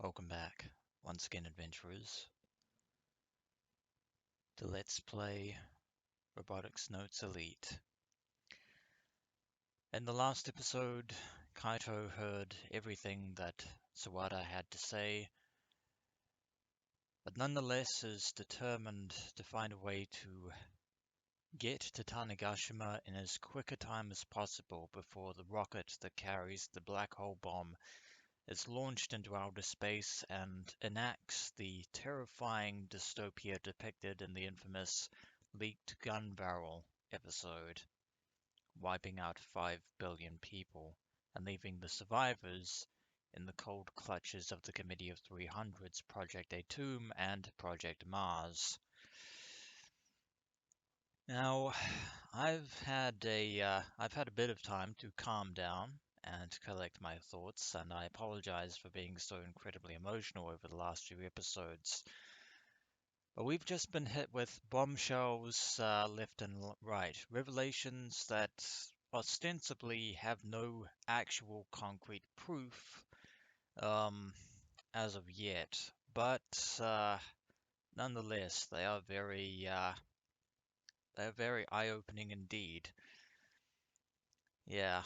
Welcome back, once again, adventurers, to Let's Play Robotics Notes Elite. In the last episode, Kaito heard everything that Sawada had to say, but nonetheless is determined to find a way to get to Tanegashima in as quick a time as possible before the rocket that carries the black hole bomb is launched into outer space and enacts the terrifying dystopia depicted in the infamous leaked gun barrel episode, wiping out 5 billion people and leaving the survivors in the cold clutches of the Committee of 300's Project Atum and Project Mars. Now, I've had a bit of time to calm down and collect my thoughts, and I apologize for being so incredibly emotional over the last few episodes. But we've just been hit with bombshells left and right, revelations that ostensibly have no actual concrete proof as of yet, but nonetheless, they are very eye-opening indeed. Yeah,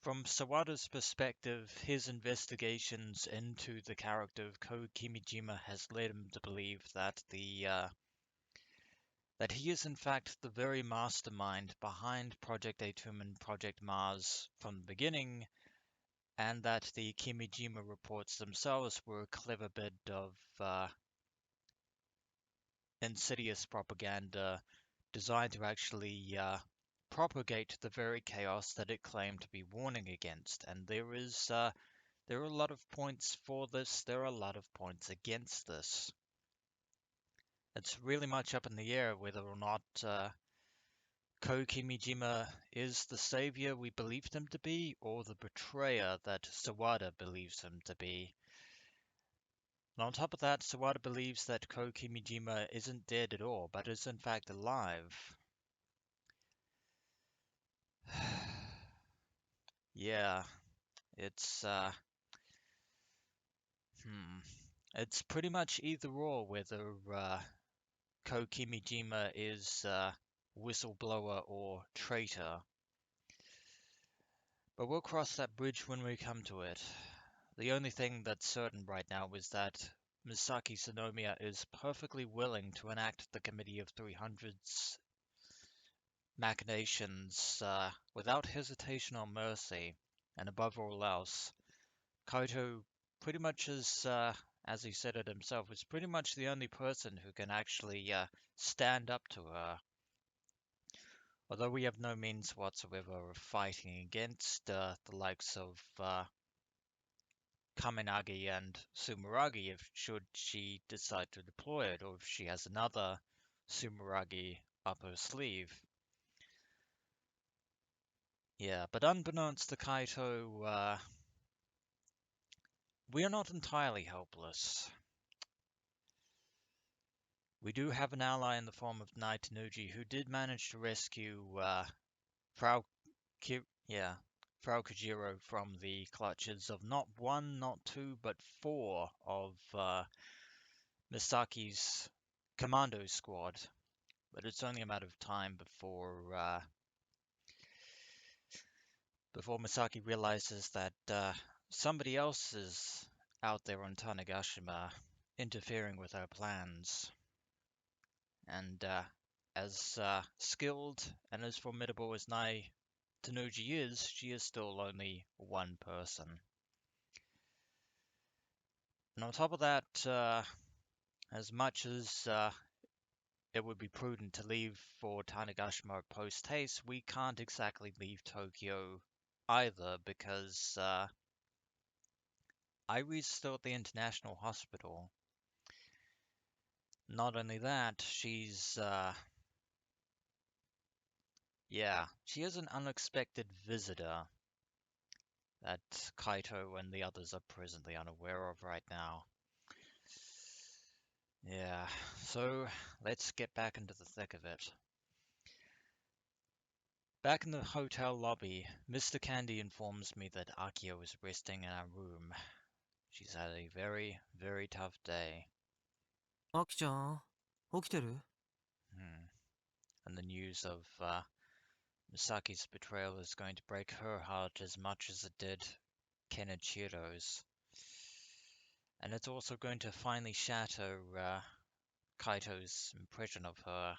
from Sawada's perspective, his investigations into the character of Ko Kimijima has led him to believe that that he is in fact the very mastermind behind Project Atum and Project Mars from the beginning, and that the Kimijima reports themselves were a clever bit of insidious propaganda designed to actually propagate the very chaos that it claimed to be warning against. And there are a lot of points for this, there are a lot of points against this. It's really much up in the air whether or not Ko Kimijima is the savior we believed him to be, or the betrayer that Sawada believes him to be. And on top of that, Sawada believes that Ko Kimijima isn't dead at all, but is in fact alive. Yeah, it's hmm. It's pretty much either or whether Ko Kimijima is whistleblower or traitor. But we'll cross that bridge when we come to it. The only thing that's certain right now is that Misaki Sonomiya is perfectly willing to enact the Committee of 300's machinations without hesitation or mercy, and above all else, Kaito pretty much is, as he said it himself, is pretty much the only person who can actually stand up to her. Although we have no means whatsoever of fighting against the likes of Kamenagi and Sumeragi if should she decide to deploy it, or if she has another Sumeragi up her sleeve. Yeah, but unbeknownst to Kaito, we are not entirely helpless. We do have an ally in the form of Nai Tanuji, who did manage to rescue Frau yeah, Frau Kajiro from the clutches of not one, not two, but four of Misaki's commando squad. But it's only a matter of time before Misaki realizes that somebody else is out there on Tanegashima interfering with her plans. And as skilled and as formidable as Nai Tanuji is, she is still only one person. And on top of that, as much as it would be prudent to leave for Tanegashima post haste, we can't exactly leave Tokyo either because Irie's still at the international hospital. Not only that, she has an unexpected visitor that Kaito and the others are presently unaware of right now. Yeah, so let's get back into the thick of it. Back in the hotel lobby, Mr. Candy informs me that Akio is resting in our room. She's had a very, very tough day. アキちゃん、起きてる？ And the news of Misaki's betrayal is going to break her heart as much as it did Kenichiro's. And it's also going to finally shatter Kaito's impression of her.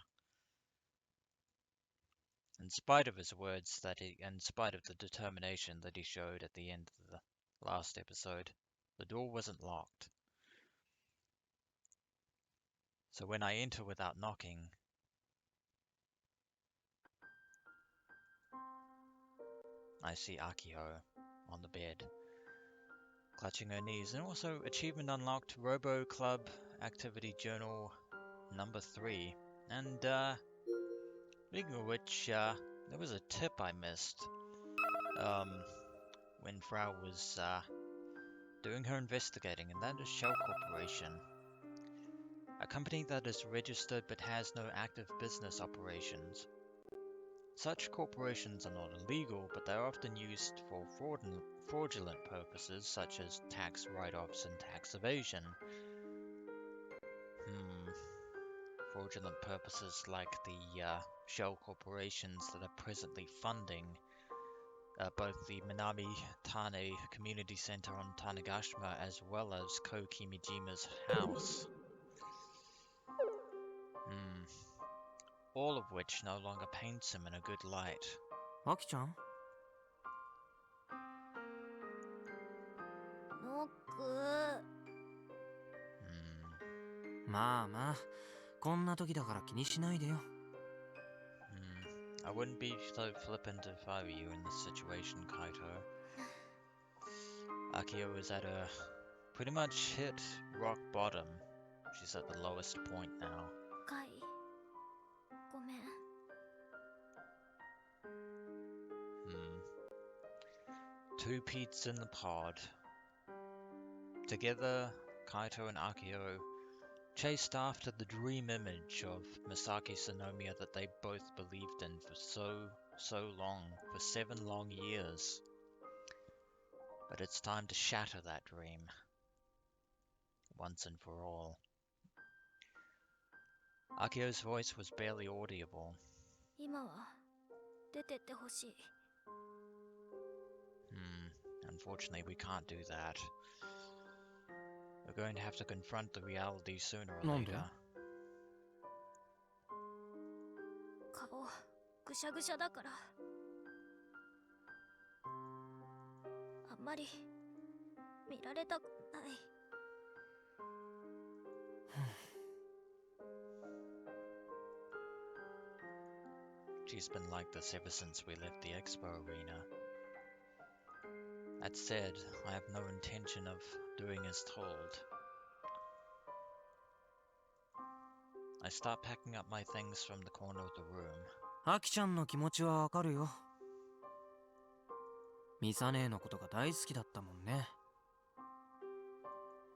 In spite of his words in spite of the determination that he showed at the end of the last episode, the door wasn't locked. So when I enter without knocking, I see Akio on the bed, clutching her knees, and also achievement unlocked Robo Club Activity Journal number 3. And speaking of which, there was a tip I missed when Frau was doing her investigating, and that is Shell Corporation, a company that is registered but has no active business operations. Such corporations are not illegal, but they are often used for fraudulent purposes such as tax write-offs and tax evasion. Fraudulent purposes like the shell corporations that are presently funding both the Minami Tane Community Center on Tanegashima as well as Ko Kimijima's house. All of which no longer paints him in a good light. アキちゃん？ノック。まあまあ、こんな時だから気にしないでよ。I wouldn't be so flippant if I were you in this situation, Kaito. Akio is at a pretty much hit rock bottom. She's at the lowest point now. カイ、ごめん。Two Pete's in the pod. Together, Kaito and Akio chased after the dream image of Misaki Sonomiya that they both believed in for so long, for 7 long years. But it's time to shatter that dream, once and for all. Akio's voice was barely audible. 今は出てってほしい。Unfortunately, we can't do that. We're going to have to confront the reality sooner or later. 顔ぐしゃぐしゃだからあんまり見られたくない。She's been like this ever since we left the expo arena. That said, I have no intention of doing as told. I start packing up my things from the corner of the room. アキちゃんの気持ちはわかるよ。ミサ姉のことが大好きだったもんね。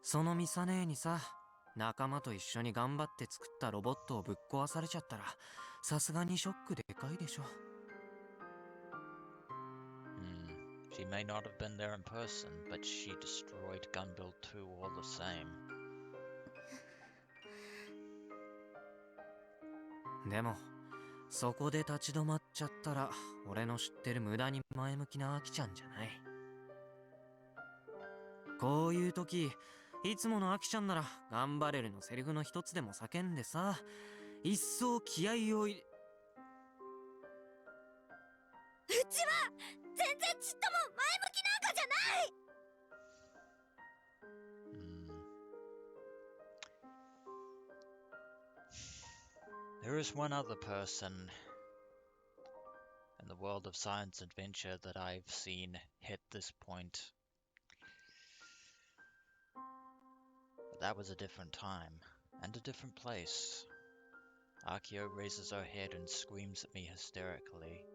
そのミサ姉にさ、仲間と一緒に頑張って作ったロボットをぶっ壊されちゃったら、さすがにショックでかいでしょ。She may not have been there in person, but she destroyed Gunbuild 2 all the same. でも、そこで立ち止まっちゃったら、俺の知ってる無駄に前向きなアキちゃんじゃない。こういう時、いつものアキちゃんなら、頑張れるのセリフの一つでも叫んでさ、一層気合を入れ。うちは全然ちっとも前向きなんかじゃない。There is one other person in the world of science adventure that I've seen hit this point. But that was a different time, and a different place. Akio raises her head and screams at me hysterically.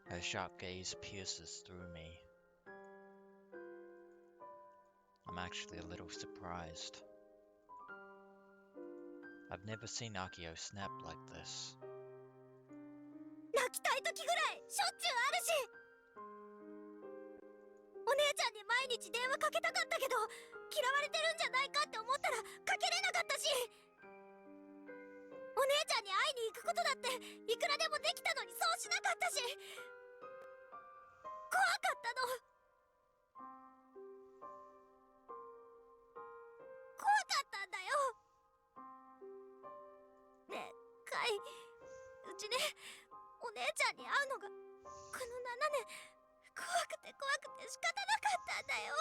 Her sharp gaze pierces through me. I'm actually a little surprised. I've never seen Akio snap like this. 泣きたい時ぐらいしょっちゅうあるし。お姉ちゃんに毎日電話かけたかったけど、嫌われてるんじゃないかって思ったらかけれなかったし、お姉ちゃんに会いに行くことだっていくらでもできたのにそうしなかったし、怖かったの。怖かったんだよ。ねえカイ、うちね、お姉ちゃんに会うのがこの7年怖くて怖くて仕方なかったんだよ。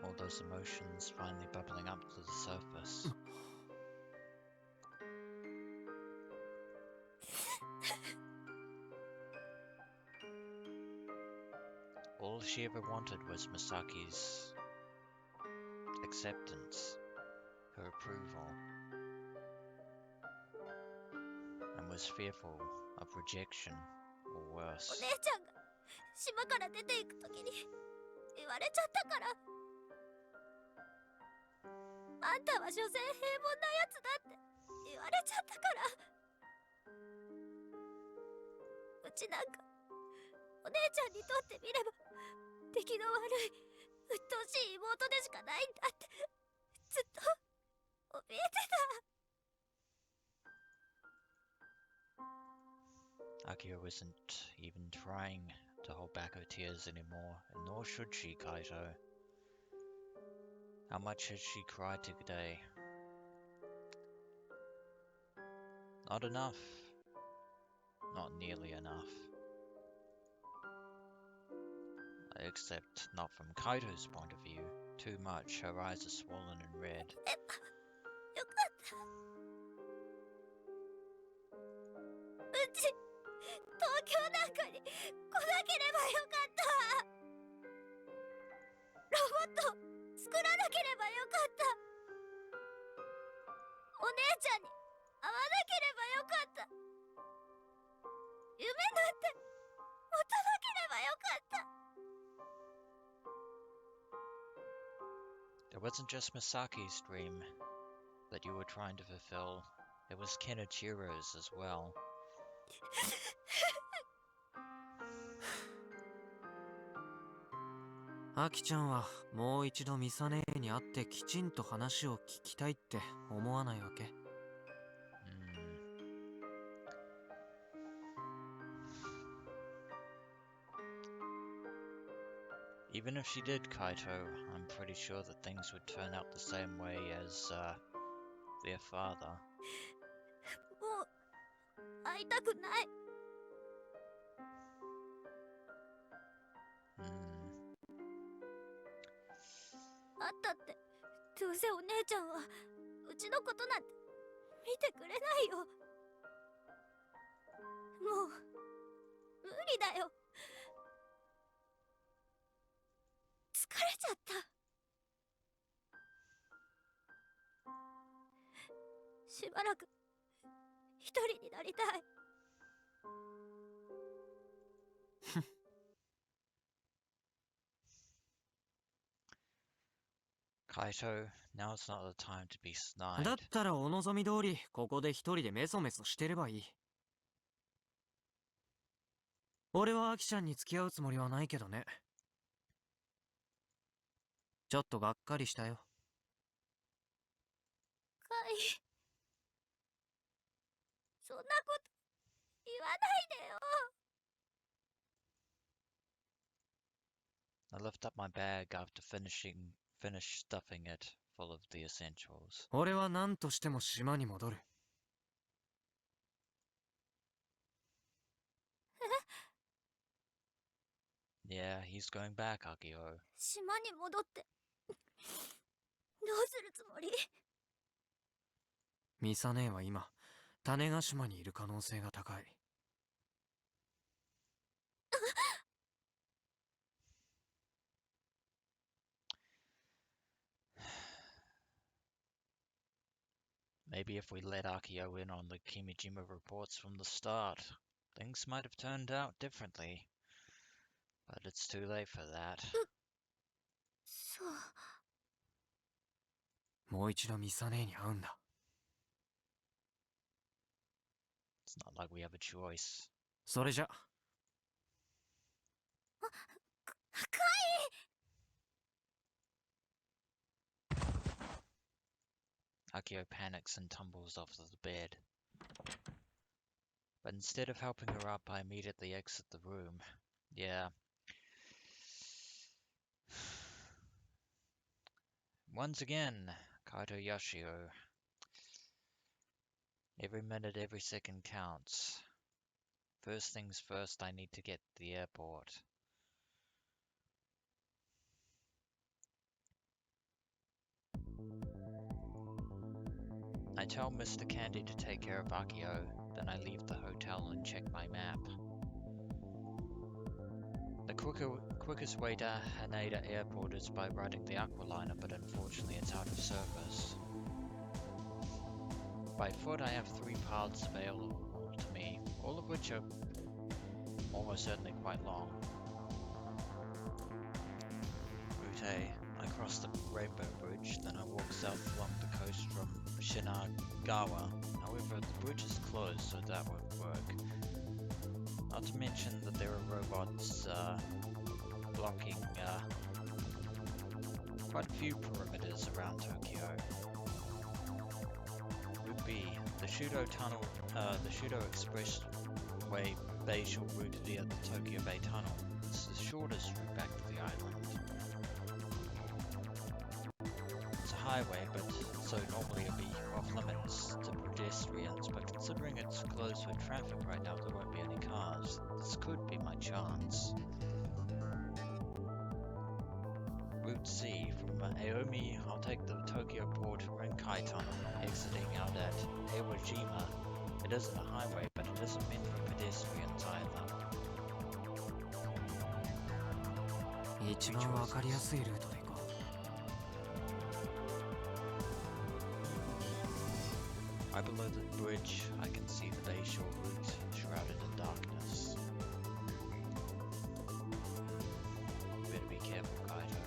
All those emotions finally bubbling up to the surface. All she ever wanted was Misaki's acceptance, her approval, and was fearful of rejection or お worse. 姉ちゃんが島から出ていくときに言われちゃったから、あんたは所詮平凡なやつだって言われちゃったから、うちなんかお姉ちゃんにとってみれば出来の悪い鬱陶しい妹でしかないんだってずっと怯えてた。 Akio isn't even trying to hold back her tears anymore, and nor should she, Kaito. How much has she cried today? Not enough. Not nearly enough. Except not from Kaito's point of view. Too much. Her eyes are swollen and red. よかった。うち東京なんかに来なければよかった。ロボット作らなければよかった。お姉ちゃんに会わなければよかった。夢なんて持たなければよかった。 It wasn't just Misaki's dream that you were trying to fulfill. It was Kenichiro's as well. アキちゃんはもう一度ミサ姉に会ってきちんと話を聞きたいって思わないわけ？Even if she did, Kaito, I'm pretty sure that things would turn out the same way as their father. もう会いたくない。あったってどうせお姉ちゃんはうちのことなんて見てくれないよ。もう無理だよ。疲れちゃった。しばらく一人になりたい。Kaito, now's not the time to be だ snide. ったらお望み通りここで一人でメソメソしてればいい。俺はアキちゃんに付き合うつもりはないけどね。ちょっとがっかりしたよ。カイ、そんなこと言わないでよ。 I lift up my bag after finished stuffing it full of the essentials. 俺は何としても島に戻る。Yeah, he's going back, Akio. 島に戻ってどうするつもり？ミサ姉は今種子島にいる可能性が高い。Maybe if we let Akio in on the Kimijima reports from the start, things might have turned out differently. But it's too late for that. そう。もう一度ミサ姉に会うんだ。It's not like we have a choice. それじゃカイ。 Akio panics and tumbles off of the bed. But instead of helping her up, I immediately exit the room. Yeah. Once again, Kaito Yoshio. Every minute, every second counts. First things first, I need to get to the airport. I tell Mr. Candy to take care of Akio, then I leave the hotel and check my map. The quickest way to Haneda Airport is by riding the Aqualiner, but unfortunately it's out of service. By foot I have 3 paths available to me, all of which are almost certainly quite long. Route A, I cross the Rainbow Bridge, then I walk south along the coast from Shinagawa. However, the bridge is closed, so that won't work. Not to mention that there are robots blocking quite a few perimeters around Tokyo. Route B, the Shudo Tunnel, the Shudo Expressway Bayshore route via the Tokyo Bay Tunnel. It's the shortest route back to the island. It's a highway, but so normally it'll be off limits to pedestrians, but considering it's closed for traffic right now, there won't be any cars. This could be my chance. Route C, from Aomi, I'll take the Tokyo Port Renkai Tunnel, exiting out at Iwajima. It isn't a highway, but it isn't meant for pedestrians either. 一番わかりやすいルートで行こう。Right below the bridge, I can see the Bayshore route, shrouded in darkness. Better be careful, Kaito.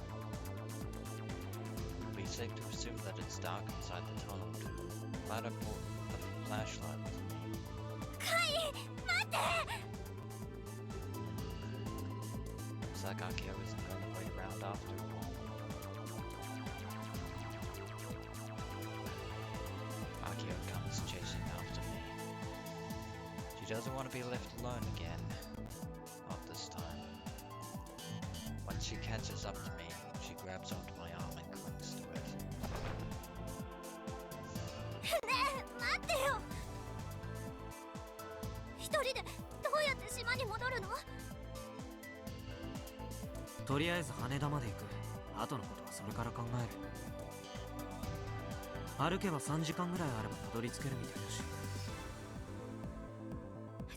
It'd be safe to assume that it's dark inside the tunnel too. Light up the flashlight with me. Kai! Mate! Looks like Akio isn't going to wait around after all. Akio comes chasing after me. She doesn't want to be left alone again. Not this time. Once she catches up to me, she grabs onto my arm and clings to it. ねえ、待ってよ。一人でどうやって島に戻るの？とりあえず羽田まで行く。後のことはそれから考える。歩けば3時間ぐらいあればたどり着けるみたいだし。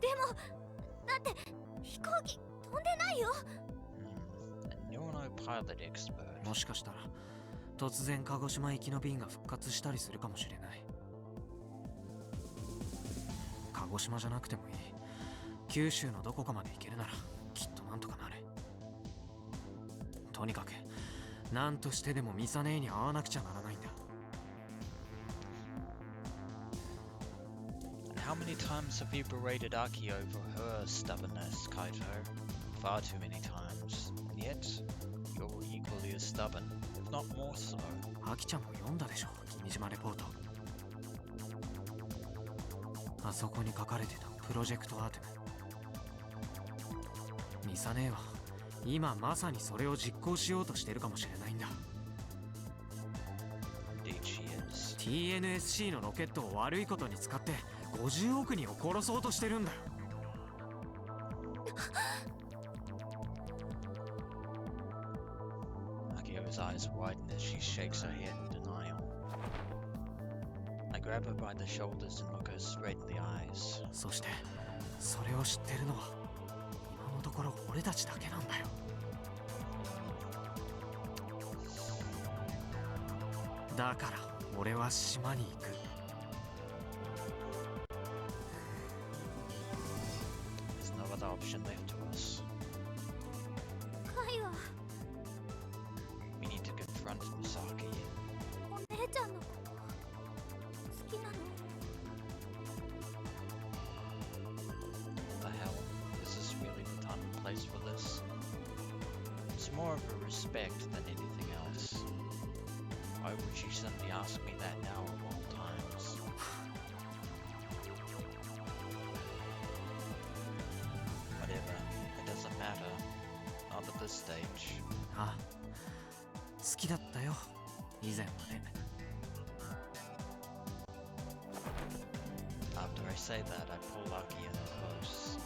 でも、だって飛行機飛んでないよ。And you're no pilot expert. もしかしたら突然鹿児島行きの便が復活したりするかもしれない。鹿児島じゃなくてもいい。九州のどこかまで行けるならきっとなんとかなる。とにかく何としてでもミサ姉に会わなくちゃならないんだ。And how many times have you berated Akio for her stubbornness, Kaito? Far too many times. And yet, you're equally as stubborn, if not more so. アキちゃんも読んだでしょ、君島レポート。あそこに書かれてたプロジェクトアーテム。ミサ姉は今まさにそれを実行しようとしてるかもしれないんだ。 Indeed she is. TNSC のロケットを悪いことに使って50億人を殺そうとしてるんだよ。Akio's eyes widen as she shakes her head in denial. I grab her by the shoulders and look her straight in the eyes. そしてそれを知ってるのは今のところ俺たちだけなんだよ。だから俺は島に行く。There's no other option left to us. カイは We need to confront Misaki. お姉ちゃんのこと好きなの？ What the hell? Is this really the time and place for this? more of a respect than anything else. Why would she suddenly ask me that now of all times? Whatever, it doesn't matter. Not at this stage. あ、好きだったよ、以前まで。After I say that, I pull Lucky in close.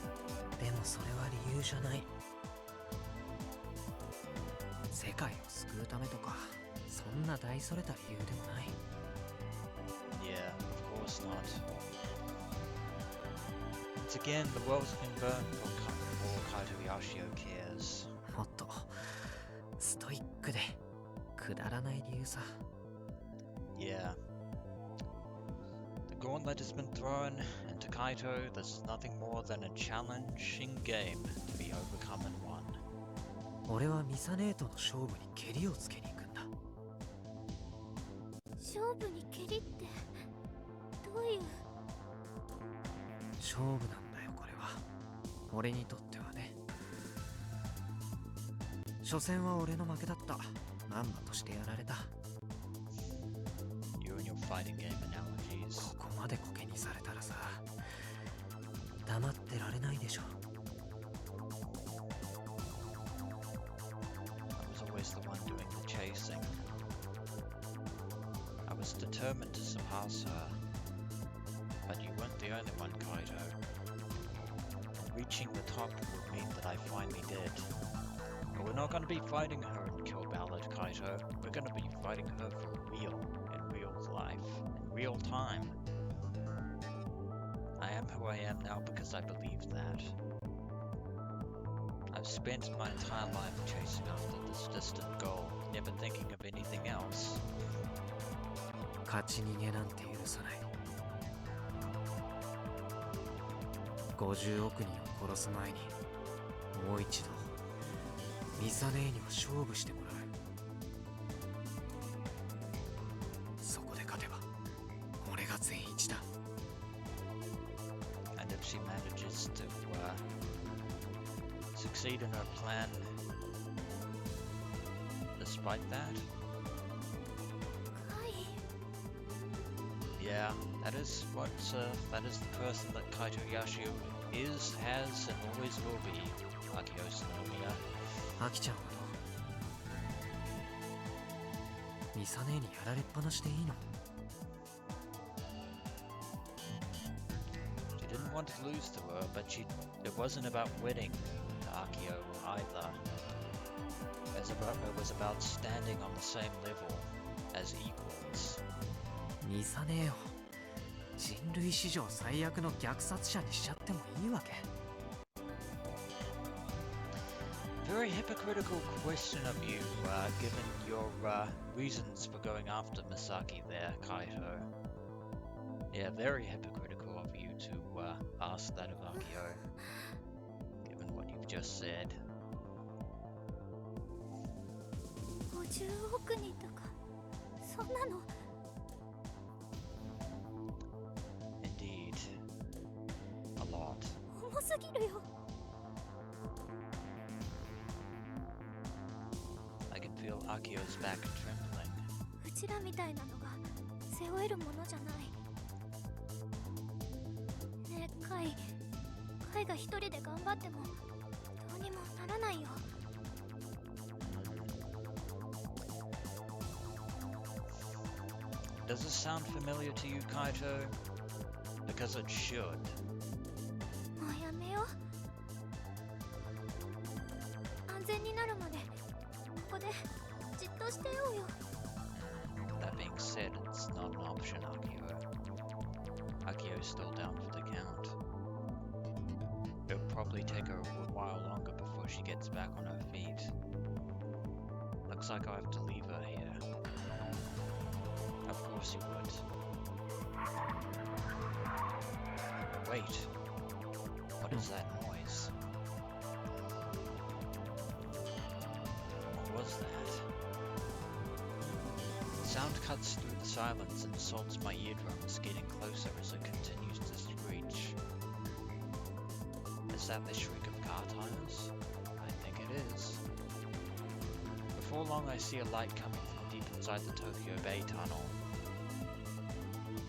でもそれは理由じゃない。世界を救うためとか、そんな大それた理由でもない。Yeah, of course not. Once again, the world's been burned before Kaito Yashio cares. もっとストイックでくだらない理由さ。Yeah. The gauntlet has been thrown, and to Kaito, there's nothing more than a challenging game to be overcome and won. 俺はミサネートの勝負にケリをつけに行くんだ。勝負に蹴りってどういう。勝負なんだよこれは。俺にとってはね。初戦は俺の負けだった。まんまとしてやられた。You and your fighting game analogies. ここまでコケにされたらさ、黙ってられないでしょ。I was always the one doing the chasing. I was determined to surpass her. But you weren't the only one, Kaito. Reaching the top would mean that I finally did. But we're not going to be fighting her in Kill Ballad, Kaito. We're going to be fighting her for real, in real life, in real time. I am who I am now because I believe that. I've spent my entire life chasing after this distant goal, never thinking of anything else. 勝ち逃げなんて許さない。50億人を殺す前にもう一度ミサネーには勝負してもらう。そこで勝てば俺が全一だ。And if she manages to succeed in her plan, despite that, yeah, that is the person that Kaito Yashio is, has, and always will be. Akio Sanomiya. アキちゃんはどう？ミサネーにやられっぱなしでいいの？ She didn't want to lose to her, but it wasn't about winning to Akio either. It was about standing on the same level as equals. ミサネーを人類史上最悪の虐殺者にしちゃってもいいわけ？ Very hypocritical question of you, given your reasons for going after Misaki there, Kaito. Yeah, very hypocritical of you to ask that of Akio, given what you've just said. 50億人とかそんなの。Indeed. A lot. 重すぎるよ。I can feel Akio's back trembling. うちらみたいなのが背負えるものじゃない。ねえカイが一人で頑張ってもどうにもならないよ。Does this sound familiar to you, Kaito? Because it should. もうやめよう。安全になるまでここでじっとしてようよ。That being said, it's not an option, Akio. Akio's still down for the count. It'll probably take her a while longer before she gets back on her feet. Looks like I'll have to leave her here. Of course you would. Wait. What is that noise? What was that? The sound cuts through the silence and assaults my eardrums, getting closer as it continues to screech. Is that the shriek of car tires? I think it is. before long I see a light coming from deep inside the Tokyo Bay tunnel.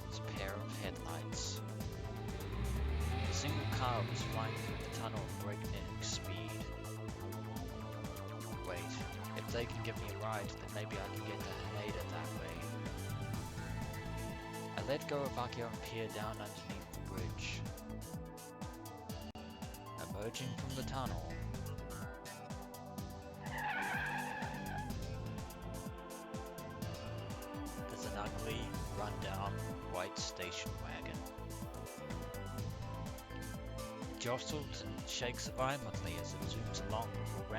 It's a pair of headlights. A single car was flying through the tunnel at breakneck speed. Wait, if they can give me a ride, then maybe I can get to Haneda that way. I let go of Akio and peer down underneath the bridge. Emerging from the tunnel. There's an ugly, run-down, white station wagon. It jostles and shakes violently as it zooms along before it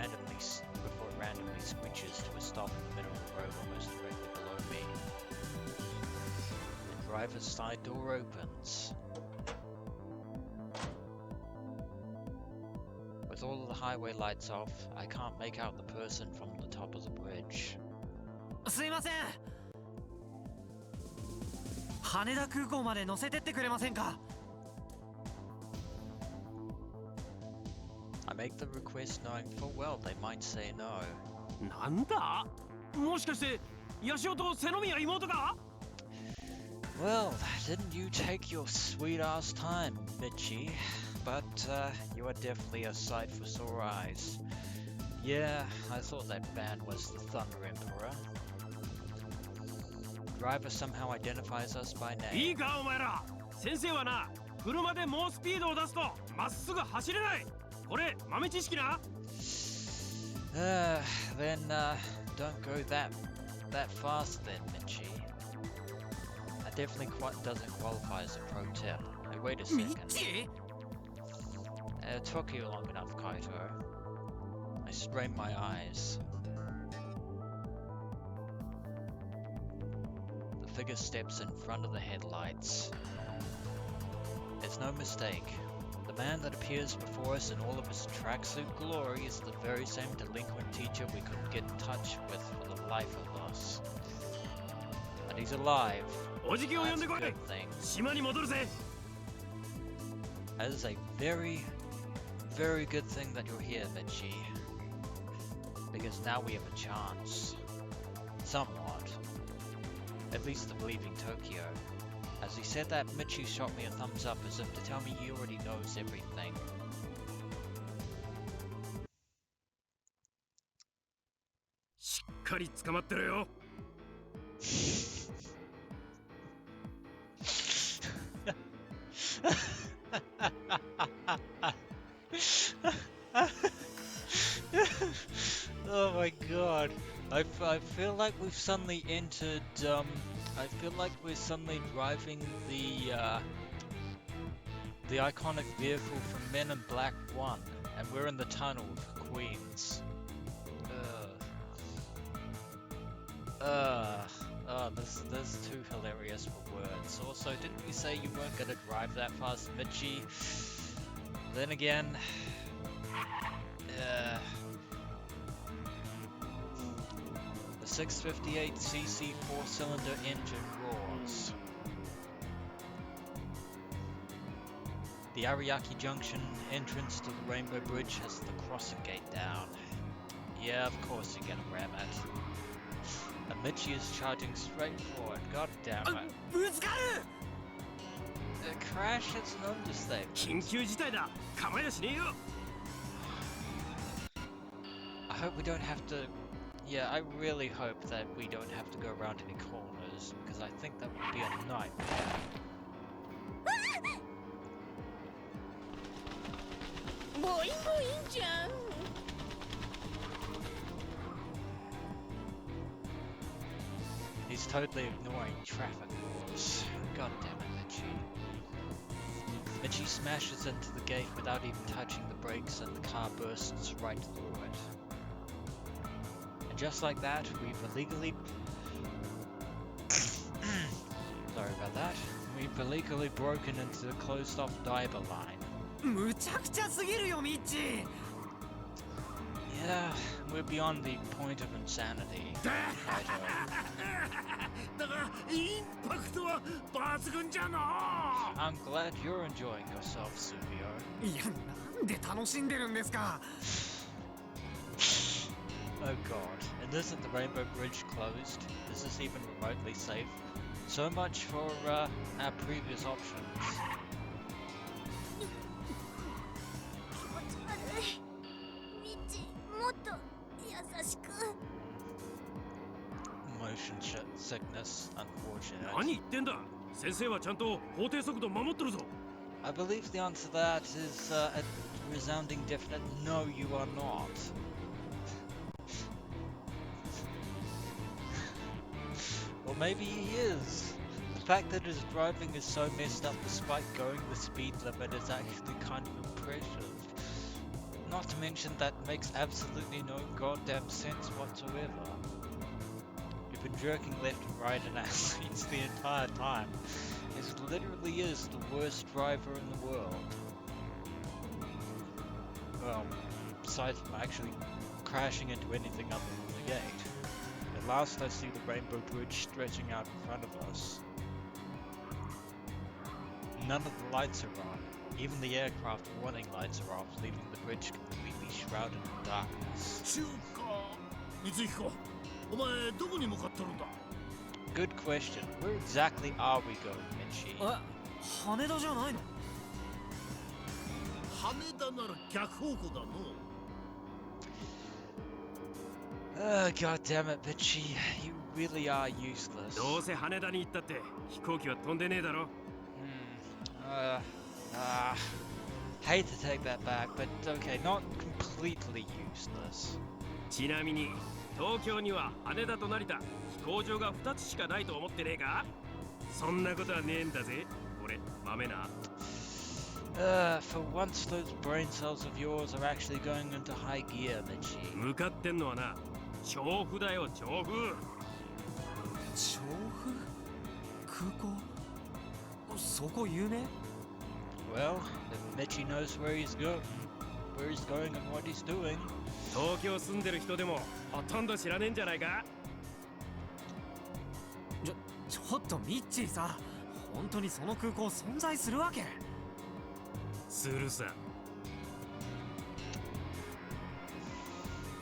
randomly screeches to a stop in the middle of the road almost directly below me. The driver's side door opens. With all of the highway lights off, I can't make out the person from the top of the bridge. すいません。羽田空港まで乗せてってくれませんか？ I make the request knowing full well they might say no. なんだ？もしかしてヤシオと瀬宮妹か？ Well, didn't you take your sweet ass time, Michi? But you are definitely a sight for sore eyes. Yeah, I thought that band was the Thunder Emperor. Driver somehow identifies us by いい name. かお前ら。先生はな、車で猛スピードを出すとまっすぐ走れない。これ豆知識な。Then don't go that fast then, Michi. That definitely doesn't qualify as a pro tip. Hey, wait a ミ second. ッチ It took you long enough, Kaito. I strained my eyes. The figure steps in front of the headlights. It's no mistake. The man that appears before us in all of his tracksuit glory is the very same delinquent teacher we couldn't get in touch with for the life of us. But he's alive. おじきを呼ん That's で a こい。 good thing. 島に戻るぜ。 That is a very, very good thing that you're here, Michi. Because now we have a chance. Somewhat. At least of leaving Tokyo. As he said that, Michi shot me a thumbs up as if to tell me he already knows everything. しっかり捕まってろよ。 Oh my god. I feel like we've suddenly entered, I feel like we're suddenly driving the iconic vehicle from Men in Black 1, and we're in the tunnel of Queens. This is too hilarious for words. Also, didn't you say you weren't gonna drive that fast, Michi? Then again, the 658cc four-cylinder engine roars. The Ariake Junction entrance to the Rainbow Bridge has the crossing gate down. Yeah, of course you're gonna ram it. And Michi is charging straight forward, god damn it. ぶつかる A crash is an understatement. 緊急事態だ。構いやしねえよ。 I hope we don't have to... Yeah, I really hope that we don't have to go around any corners, because I think that would be a nightmare. ボインボインじゃん。 He's totally ignoring traffic laws. God damn it, Michi. Michi smashes into the gate without even touching the brakes and the car bursts right through it. And just like that, we've illegally... Sorry about that. We've illegally broken into the closed-off diver line. むちゃくちゃすぎるよミッチ Yeah, we're beyond the point of insanity. Kaito. だがインパクトは抜群じゃな。 I'm glad you're enjoying yourself, Suvio. いやなんで楽しんでるんですか Oh god, And isn't the Rainbow Bridge closed? Is this even remotely safe? So much for our previous options. 気持ち悪い。ミッチ、もっと優しく。Motion sickness, unfortunate. 何言ってんだ。先生はちゃんと法定速度守ってるぞ。 I believe the answer to that is a resounding definite no, you are not. Or maybe he is. The fact that his driving is so messed up despite going the speed limit is actually kind of impressive. Not to mention that makes absolutely no goddamn sense whatsoever. You've been jerking left and right in our seats the entire time. This literally is the worst driver in the world. Well, besides from actually crashing into anything other than the gate. At last I see the Rainbow Bridge stretching out in front of us. None of the lights are on. Even the aircraft warning lights are off, leaving the bridge completely shrouded in darkness. 中華光彦お前どこに向かっとるんだ Good question. Where exactly are we going, Michi? 羽田じゃないの？羽田なら逆方向だの God damn it, Michi. You really are useless. どうせ羽田に行ったって飛行機は飛んでねえだろ。 Hate to take that back, but okay, not completely useless. ちなみに東京には羽田と成田飛行場が2つしかないと思ってねえか？そんなことはねえんだぜ。俺豆な。 For once those brain cells of yours are actually going into high gear, Michi. 向かってんのはな調布だよ調布。調布？空港？そこ有名？ Well, if Michi knows where he's going and what he's doing. 東京住んでる人でもほとんど知らねえんじゃないか？ちょっとミッチーさ、本当にその空港存在するわけ？するさ。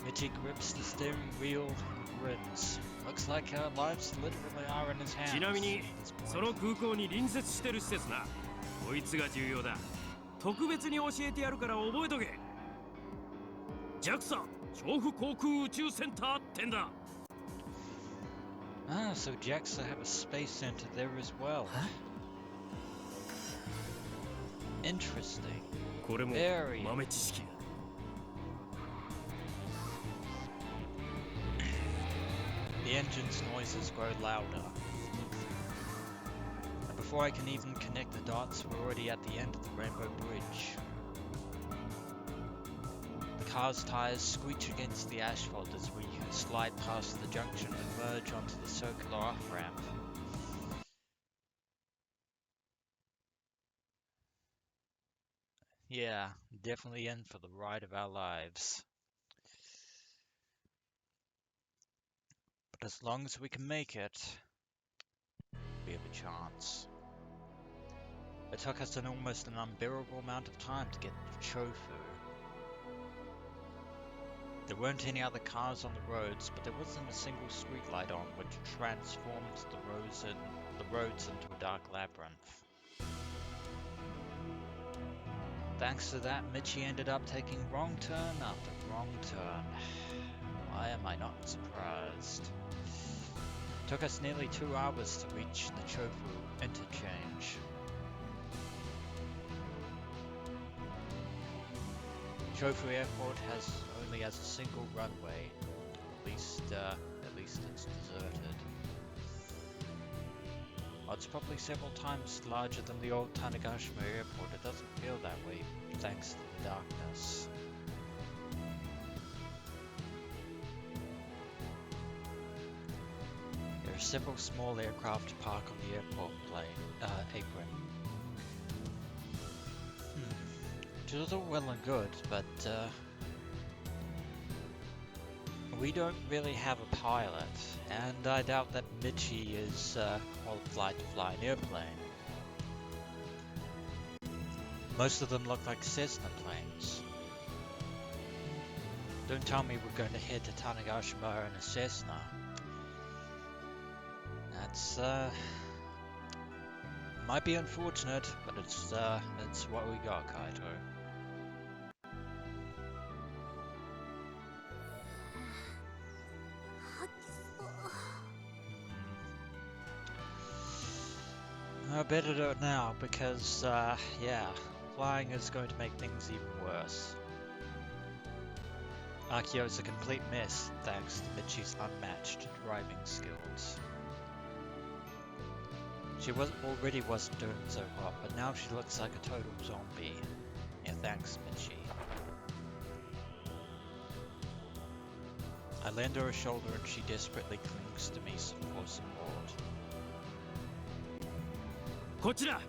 Michi grips the steering wheel and grins. Looks like our lives literally are in his hands. ちなみに at this point. その空港に隣接してる施設な。こいつが重要だ。特別に教えてやるから覚えとけ。JAXA 調布航空宇宙センターってんだ。 Ah, so JAXA have a space center there as well. Huh? Interesting. これも Very. 豆知識。 The engine's noises grow louder. And before I can even connect the dots, we're already at the end of the Rainbow Bridge. The car's tires screech against the asphalt as we slide past the junction and merge onto the circular off-ramp. Yeah, definitely in for the ride of our lives. But as long as we can make it, we have a chance. It took us almost an unbearable amount of time to get to Chofu. There weren't any other cars on the roads, but there wasn't a single streetlight on, which transformed the roads into a dark labyrinth. Thanks to that, Michi ended up taking wrong turn after wrong turn. Why am I not surprised? Took us nearly 2 hours to reach the Chofu interchange. Chofu Airport only has a single runway. At least it's deserted. Well, it's probably several times larger than the old Tanegashima Airport. It doesn't feel that way, thanks to the darkness. There are several small aircraft parked on the airport apron. Which is all well and good, but we don't really have a pilot, and I doubt that Michi is qualified to fly an airplane. Most of them look like Cessna planes. Don't tell me we're going to head to Tanegashima in a Cessna. That's might be unfortunate, but it's what we got, Kaito. I better do it now because, yeah, flying is going to make things even worse. Akio's a complete mess thanks to Michi's unmatched driving skills. She already wasn't doing so hot, but now she looks like a total zombie. Yeah, thanks, Michi. I lend her a shoulder and she desperately clings to me for support. こっちだ。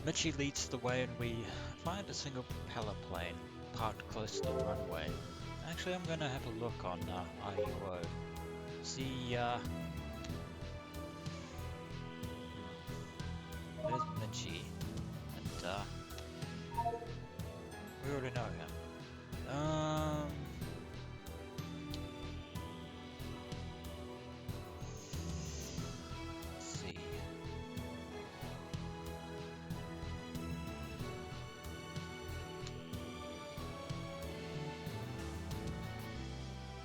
Michi leads the way and we find a single propeller plane parked close to the runway. Actually, I'm gonna have a look on IUO. See, there's Michi, and we already know him. Let's see.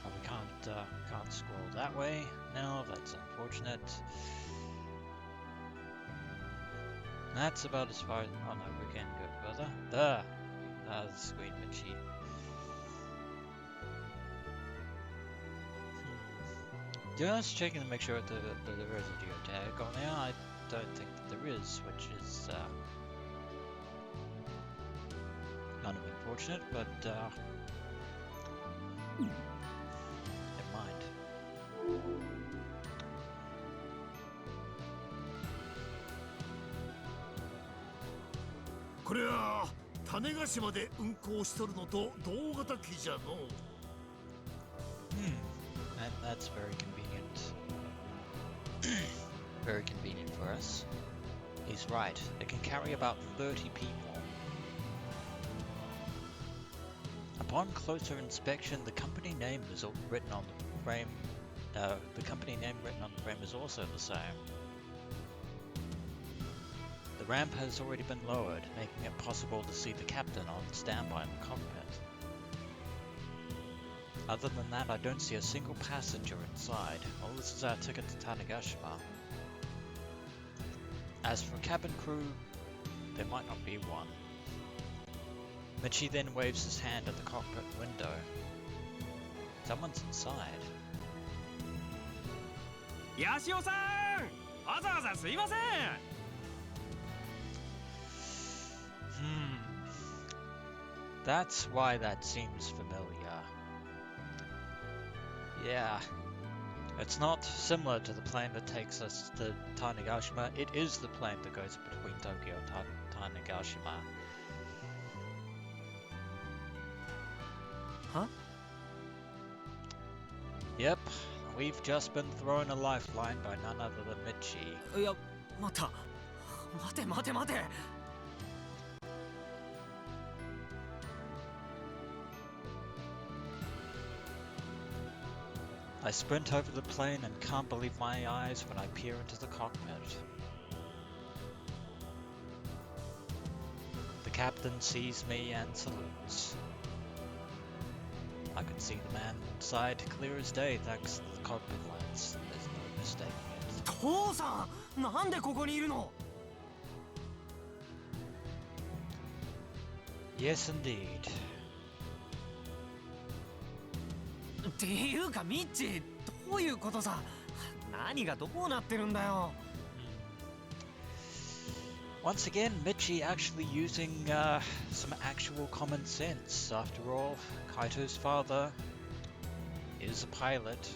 Oh, we can't scroll that way now. That's unfortunate. That's about as far as... Oh no, we can go further. There! That's sweet Michi. Just checking to make sure that there is a geotag on there. I don't think that there is, which is kind of unfortunate, but never mind.これは種子島で運行しとるのと同型機じゃの。That's very convenient. Very convenient for us. He's right. It can carry about 30 people. Upon closer inspection, the company name is written on the frame. The company name written on the frame is also the same. The ramp has already been lowered, making it possible to see the captain on standby in the cockpit. Other than that, I don't see a single passenger inside. Well, this is our ticket to Tanegashima. As for cabin crew, there might not be one. Michi then waves his hand at the cockpit window. Someone's inside. ヤシオさん、わざわざすいません。That's why that seems familiar. Yeah. It's not similar to the plane that takes us to Tanegashima. It is the plane that goes between Tokyo and Tanegashima. Huh? Yep. We've just been thrown a lifeline by none other than Michi. いや、待て待て待て。 I sprint over the plane and can't believe my eyes when I peer into the cockpit. The captain sees me and salutes. I can see the man inside clear as day thanks to the cockpit lights. There's no mistaking it. 父さん、なんでここにいるの？ Yes, indeed. っていうかミッチ、どういうことさ？何がどうなってるんだよ。Once again, Michi actually using some actual common sense. After all, Kaito's father is a pilot.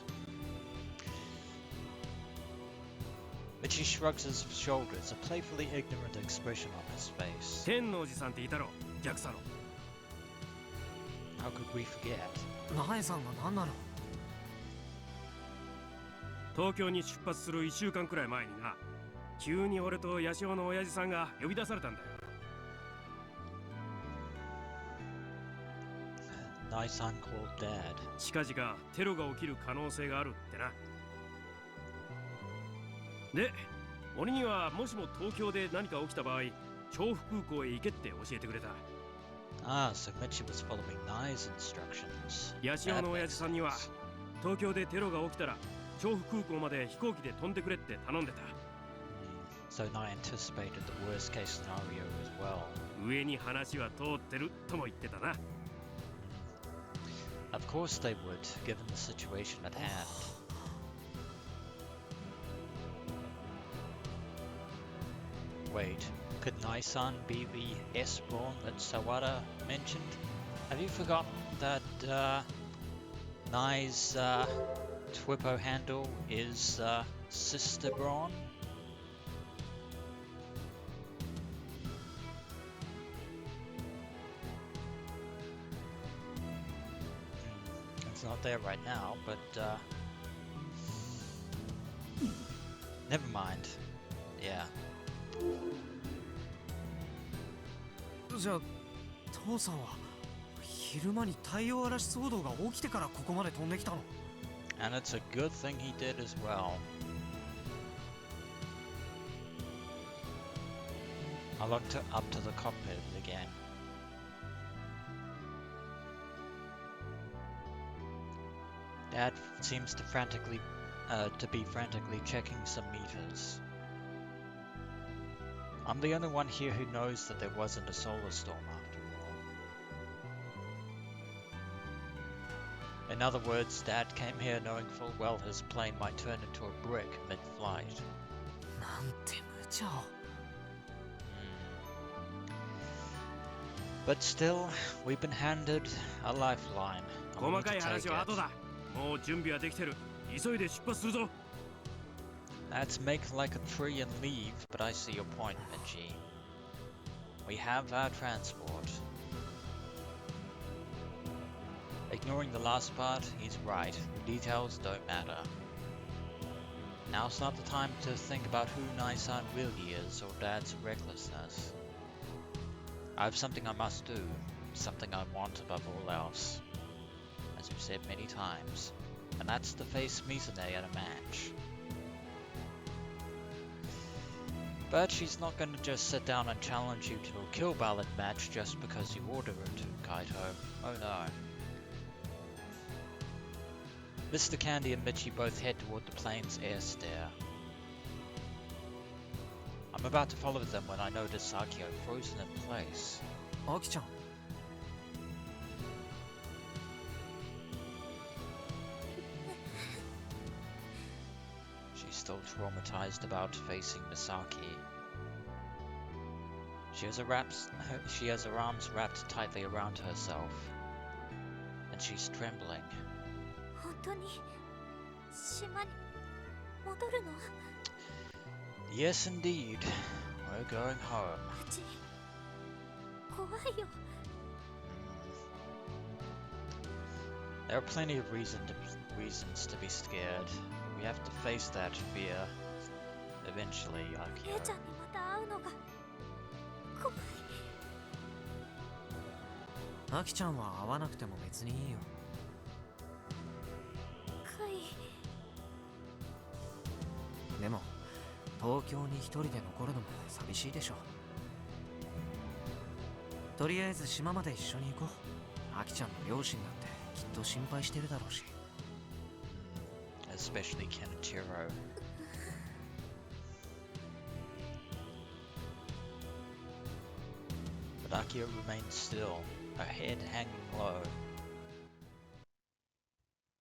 Michi shrugs his shoulders, a playfully ignorant expression on his face. 天王寺さんっていたろ、逆サロ。 How could we forget? ナエさんが何なの？東京に出発する1週間くらい前にな、急に俺とヤシオの親父さんが呼び出されたんだよ。Nice-san called Dad. 近々テロが起きる可能性があるってな。で、俺にはもしも東京で何か起きた場合、調布空港へ行けって教えてくれた。Ah, so Michi was following Nai's instructions. ヤシオ That の親 makes 父さんには sense. 東京でテロが起きたら調布空港まで飛行機で飛んでくれって頼んでた。So Nai anticipated the worst case scenario as well. 上に話は通ってるとも言ってたな。Of course they would, given the situation at hand. Wait, could Nai-san be the S-Brawn that Sawada mentioned? Have you forgotten that Nai's Twippo handle is Sister Brawn? It's not there right now, but never mind. Yeah. じゃあ父さんは昼間に太陽嵐騒動が起きてからここまで飛んできたの？ And it's a good thing he did as well. I looked up to the cockpit again. Dad seems to be frantically checking some meters. I'm the only one here who knows that there wasn't a solar storm after all. In other words, Dad came here knowing full well his plane might turn into a brick mid-flight. なんて無茶を。But still, we've been handed a lifeline. and we 細 need か to い take 話は it. 後だ。もう準備はできてる。急いで出発するぞ。 Let's make like a tree and leave, but I see your point, Michi. We have our transport. Ignoring the last part, he's right. The details don't matter. Now's not the time to think about who Nai-san really is or Dad's recklessness. I have something I must do, something I want above all else. As we've said many times, and that's to face Mizune at a match. But she's not going to just sit down and challenge you to a kill ballad match just because you order her to, Kaito. Oh no. Mr. Candy and Michi both head toward the plane's air stair. I'm about to follow them when I notice Akio frozen in place. アキちゃん。She's still traumatized about facing Misaki. She has her arms wrapped tightly around herself, and she's trembling. 本当に島に戻るの？ Yes, indeed. We're going home. うち怖いよ。 There are plenty of reasons to be scared. We have to face that fear eventually, 姉ちゃ Akio. んにまた会うのが怖い。アキちゃんは会わなくても別にいいよ。カイ、でも東京に一人で残るのも寂しいでしょ。とりあえず島まで一緒に行こう。アキちゃんの両親だってきっと心配してるだろうし。Especially Kenichiro. But Akio remains still, her head hanging low.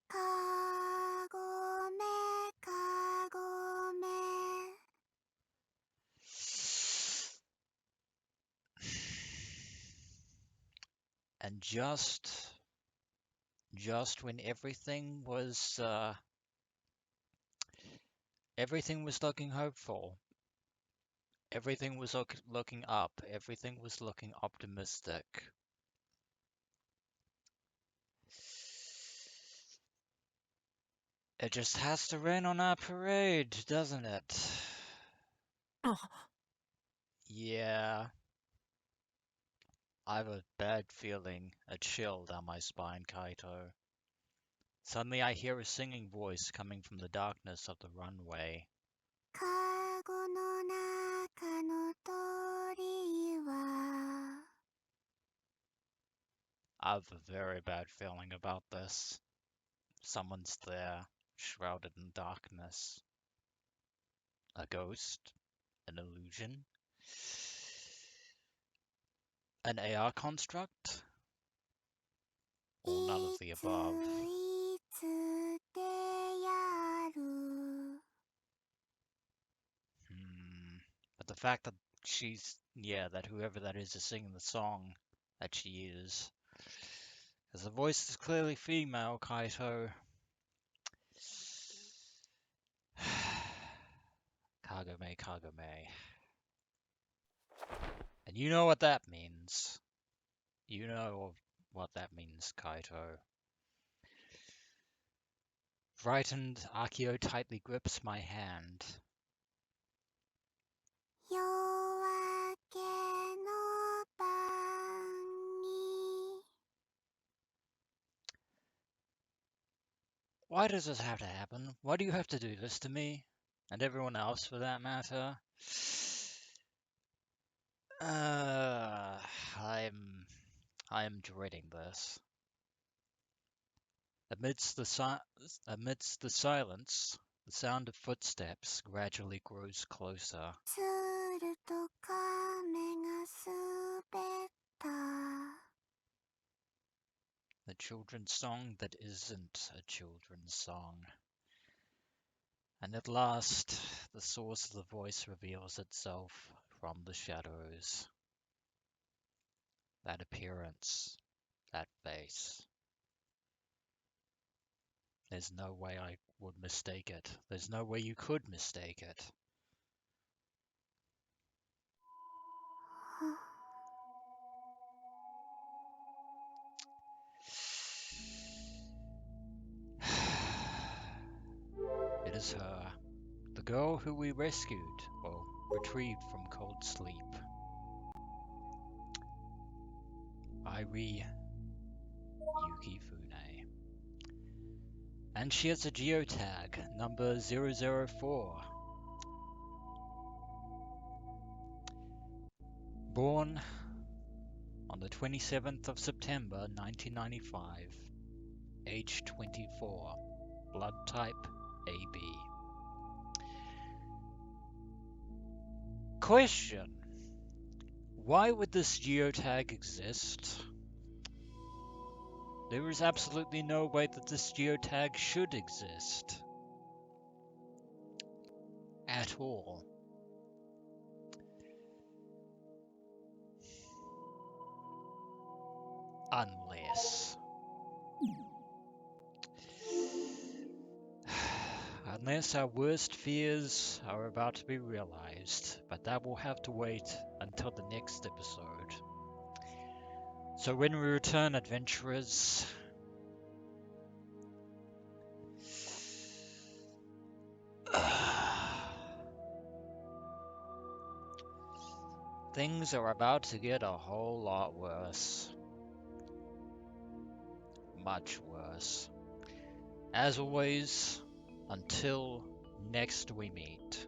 かごめかごめ。 And just when everything was looking hopeful, everything was looking up, everything was looking optimistic. It just has to rain on our parade, doesn't it? Yeah, I have a bad feeling, a chill down my spine, Kaito. Suddenly I hear a singing voice coming from the darkness of the runway. カゴの中の鳥は I have a very bad feeling about this. Someone's there, shrouded in darkness. A ghost? An illusion? An AR construct? Or none of the いつ above? いつでやる But the fact that that whoever that is singing the song that she is. Because the voice is clearly female, Kaito. Kagome, Kagome. And you know what that means. You know what that means, Kaito. Frightened, Akio tightly grips my hand. 夜明けの晩に Why does this have to happen? Why do you have to do this to me? And everyone else for that matter? I am dreading this. Amidst the silence, the sound of footsteps gradually grows closer. 鶴と亀が滑った The children's song that isn't a children's song. And at last, the source of the voice reveals itself from the shadows. That appearance, that face. There's no way I would mistake it. There's no way you could mistake it. It is her. The girl who we rescued, or retrieved from cold sleep. Irie Yukifune. And she has a geotag, number 004. Born on the 27th of September 1995. Age 24. Blood type AB. Question. Why would this geotag exist? There is absolutely no way that this geotag should exist. At all. Unless... Unless our worst fears are about to be realized, but that will have to wait until the next episode. So when we return, adventurers, things are about to get a whole lot worse. Much worse. As always, until next we meet.